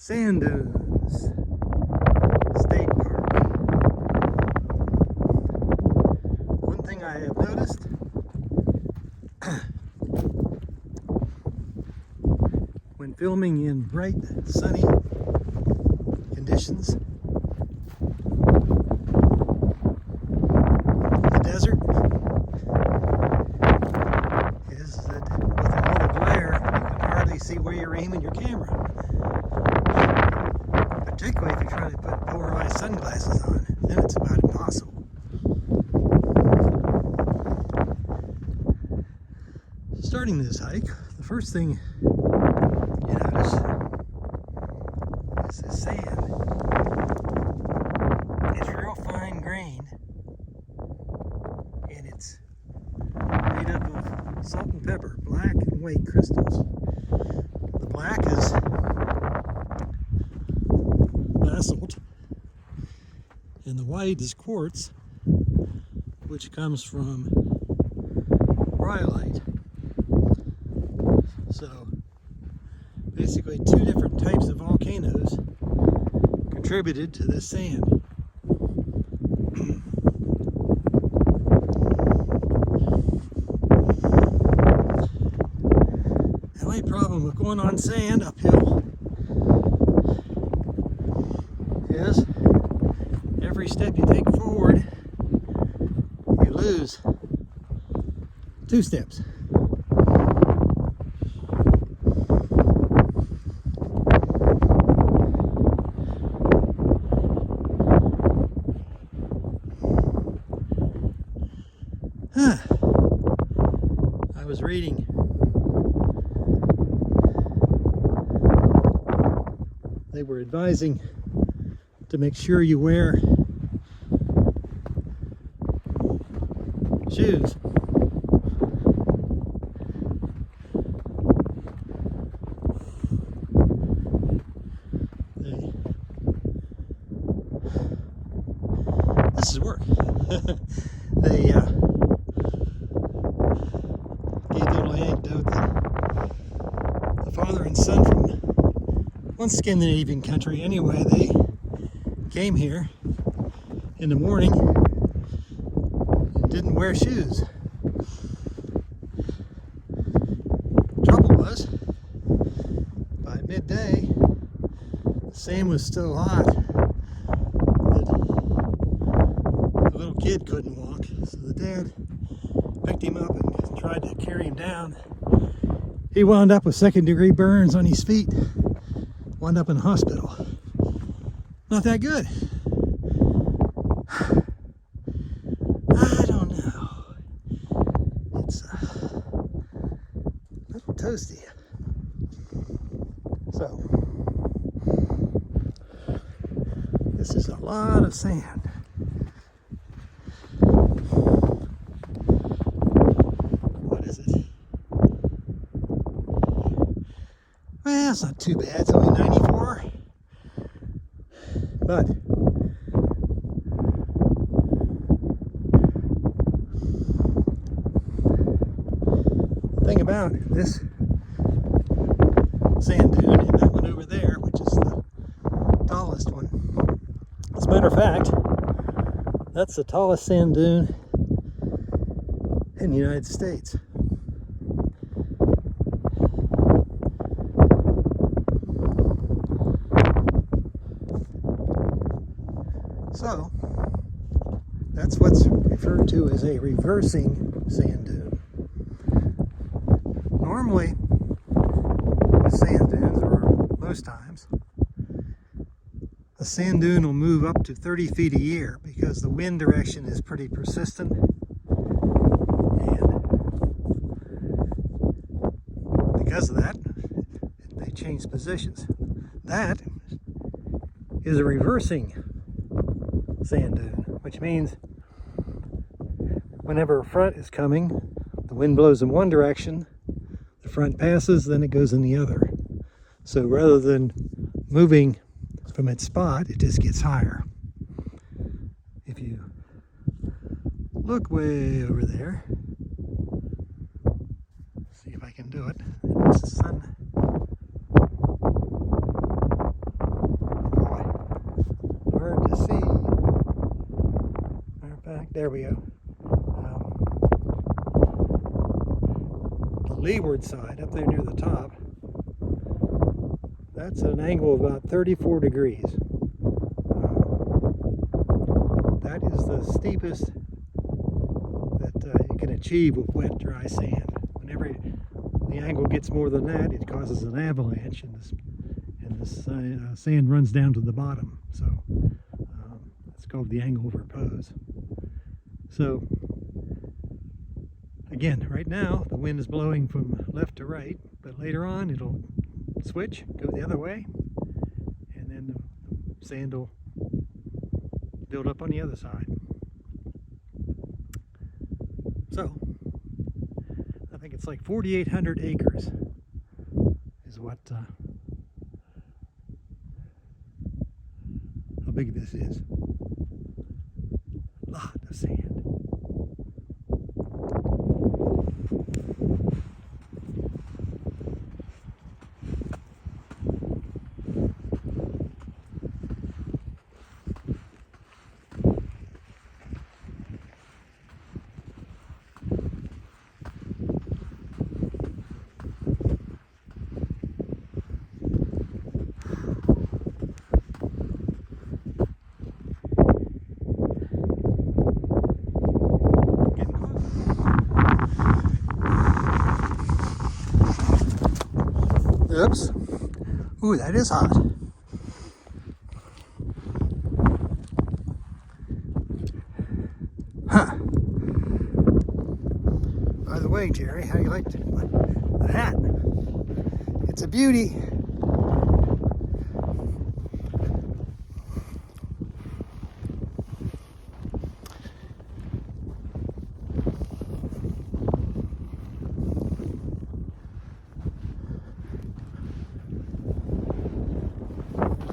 Sand Dunes State Park. One thing I have noticed when filming in bright, sunny conditions in the desert is that with all the glare, you can hardly see where you're aiming your camera. Particularly if you're trying to put polarized sunglasses on, then it's about impossible. Starting this hike, the first thing you notice is the sand. It's real fine grained, and it's made up of salt and pepper, black and white crystals. The black is basalt, and the white is quartz, which comes from rhyolite. So basically two different types of volcanoes contributed to this sand. The only problem with going on sand uphill is every step you take forward, you lose 2 steps. I was reading they were advising to make sure you wear shoes. This is work. They gave a little anecdote that the father and son from one Scandinavian country, anyway, they came here in the morning and didn't wear shoes. Trouble was, by midday, the sand was so hot that the little kid couldn't walk. So the dad picked him up and tried to carry him down. He wound up with 2nd-degree burns on his feet. Wound up in the hospital. Not that good. I don't know. It's a little toasty. So, this is a lot of sand. What is it? Well, it's not too bad. It's only 94. But the thing about this sand dune and that one over there, which is the tallest one, as a matter of fact, that's the tallest sand dune in the United States. So, that's what's referred to as a reversing sand dune. Normally, with sand dunes, or most times, a sand dune will move up to 30 feet a year because the wind direction is pretty persistent. And because of that, they change positions. That is a reversing sand dune, which means whenever a front is coming, the wind blows in one direction, the front passes, then it goes in the other. So rather than moving from its spot, it just gets higher. If you look way over there, see if I can do it. It's the sun. there we go. The leeward side, up there near the top, that's an angle of about 34 degrees. That is the steepest that you can achieve with wet, dry sand. Whenever the angle gets more than that, it causes an avalanche, and this sand runs down to the bottom. So it's called the angle of repose. So again, right now the wind is blowing from left to right, but later on it'll switch, go the other way, and then the sand will build up on the other side. So I think it's like 4,800 acres is what how big this is. A lot of sand. Oops. Ooh, that is hot. Huh. By the way, Jerry, how do you like the hat? It's a beauty.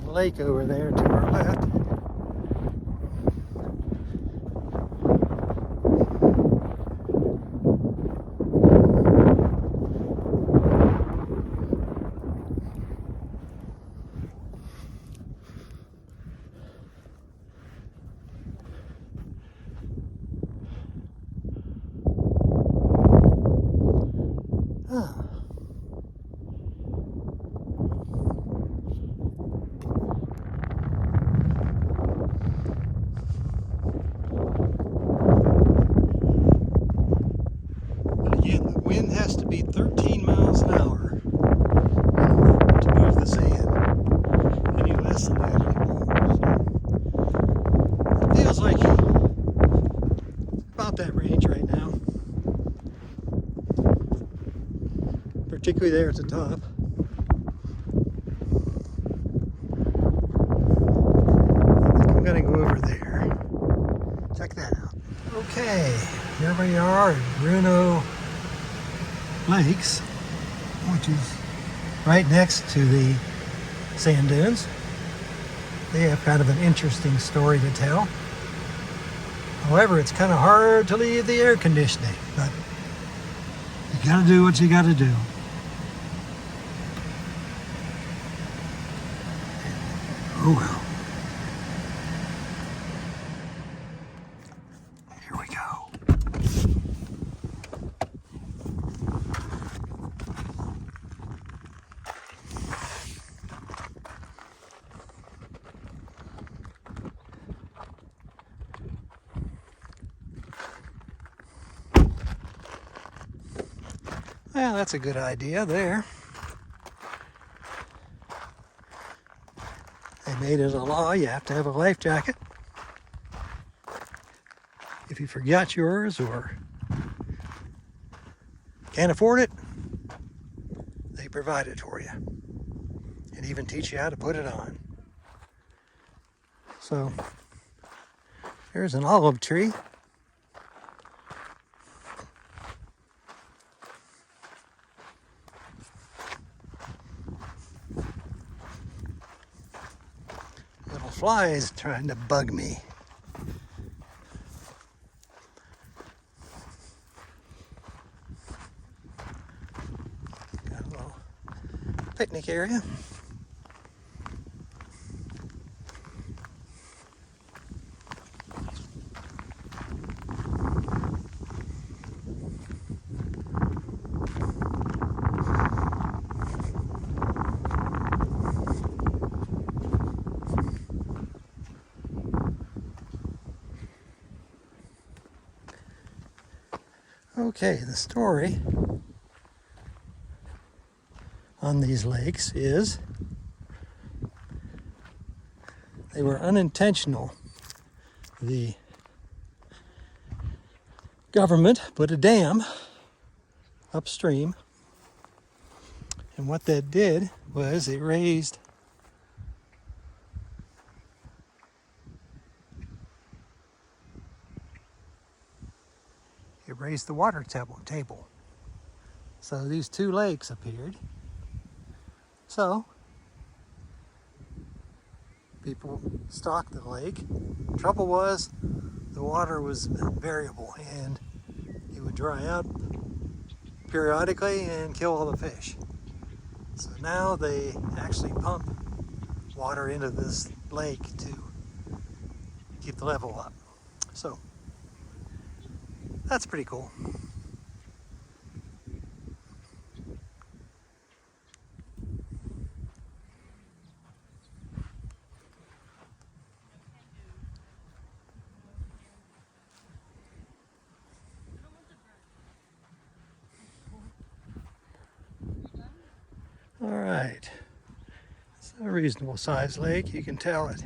Lake over there to our left. Ah. Wind has to be 13 miles an hour to move the sand. Any less than that, it won't. So it feels like about that range right now. Particularly there at the top. I think I'm going to go over there. Check that out. Okay, here we are at Bruneau Lakes, which is right next to the sand dunes. They have kind of an interesting story to tell. However, it's kind of hard to leave the air conditioning, but you gotta do what you gotta do. Oh well. Here we go. Well, that's a good idea there. They made it a law, you have to have a life jacket. If you forgot yours or can't afford it, they provide it for you. And even teach you how to put it on. So, there's an olive tree. Flies trying to bug me. Got a little picnic area. Okay, the story on these lakes is they were unintentional. The government put a dam upstream, and what that did was it raised the water table. So these two lakes appeared. So people stocked the lake. Trouble was the water was variable and it would dry up periodically and kill all the fish. So now they actually pump water into this lake to keep the level up. So that's pretty cool. All right, it's a reasonable sized lake. You can tell it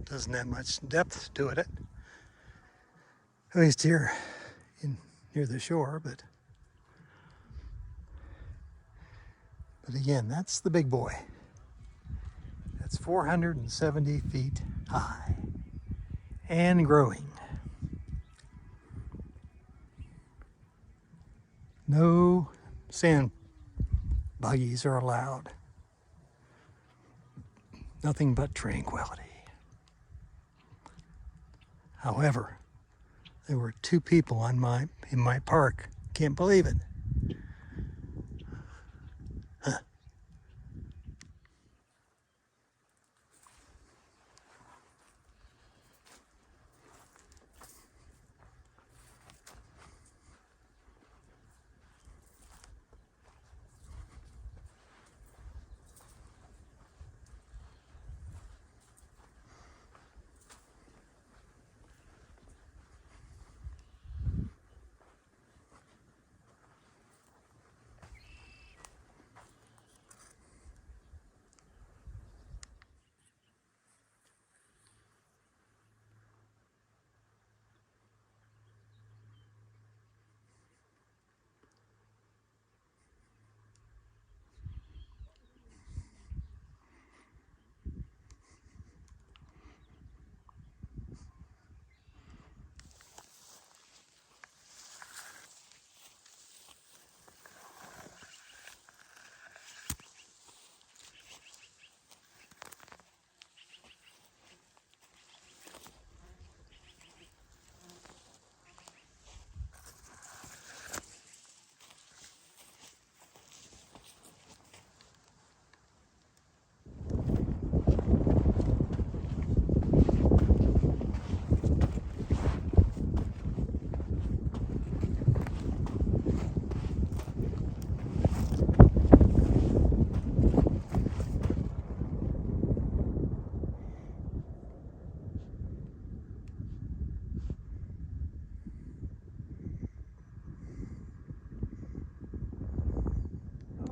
doesn't have much depth to it, at least here near the shore, but again, that's the big boy. That's 470 feet high and growing. No sand buggies are allowed. Nothing but tranquility. However, there were 2 people in my park. Can't believe it. Huh.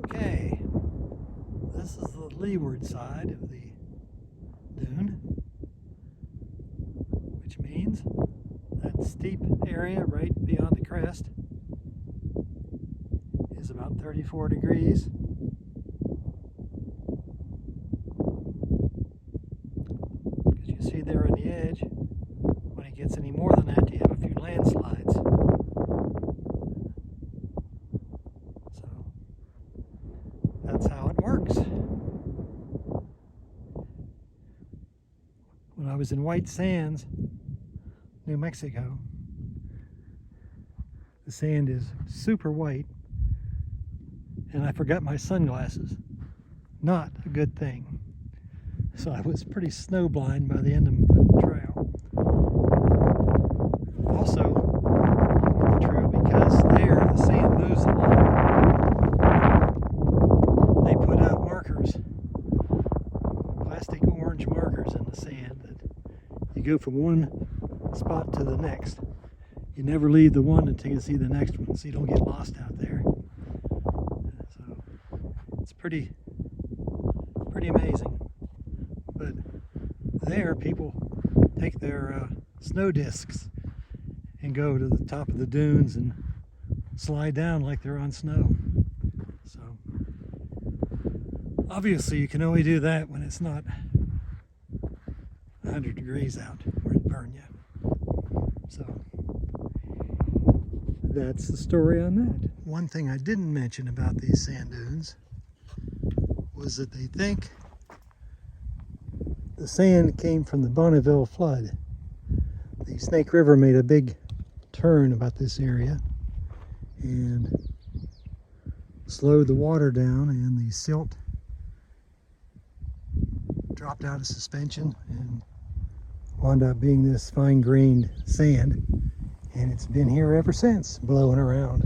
Okay, this is the leeward side of the dune, which means that steep area right beyond the crest is about 34 degrees. As you see there on the edge, when it gets any more than that, you have a few landslides. That's how it works. When I was in White Sands, New Mexico, the sand is super white, and I forgot my sunglasses. Not a good thing. So I was pretty snowblind by the end of the trail. Also, true because there the sand moves along. They put out markers, plastic orange markers in the sand that you go from one spot to the next. you never leave the one until you see the next one, so you don't get lost out there. So it's pretty amazing. But there, people take their snow discs and go to the top of the dunes and slide down like they're on snow. So obviously you can only do that when it's not 100 degrees out or it'd burn you. So that's the story on that. One thing I didn't mention about these sand dunes was that they think the sand came from the Bonneville flood. The Snake River made a big turn about this area and slowed the water down, and the silt dropped out of suspension and wound up being this fine-grained sand, and it's been here ever since, blowing around.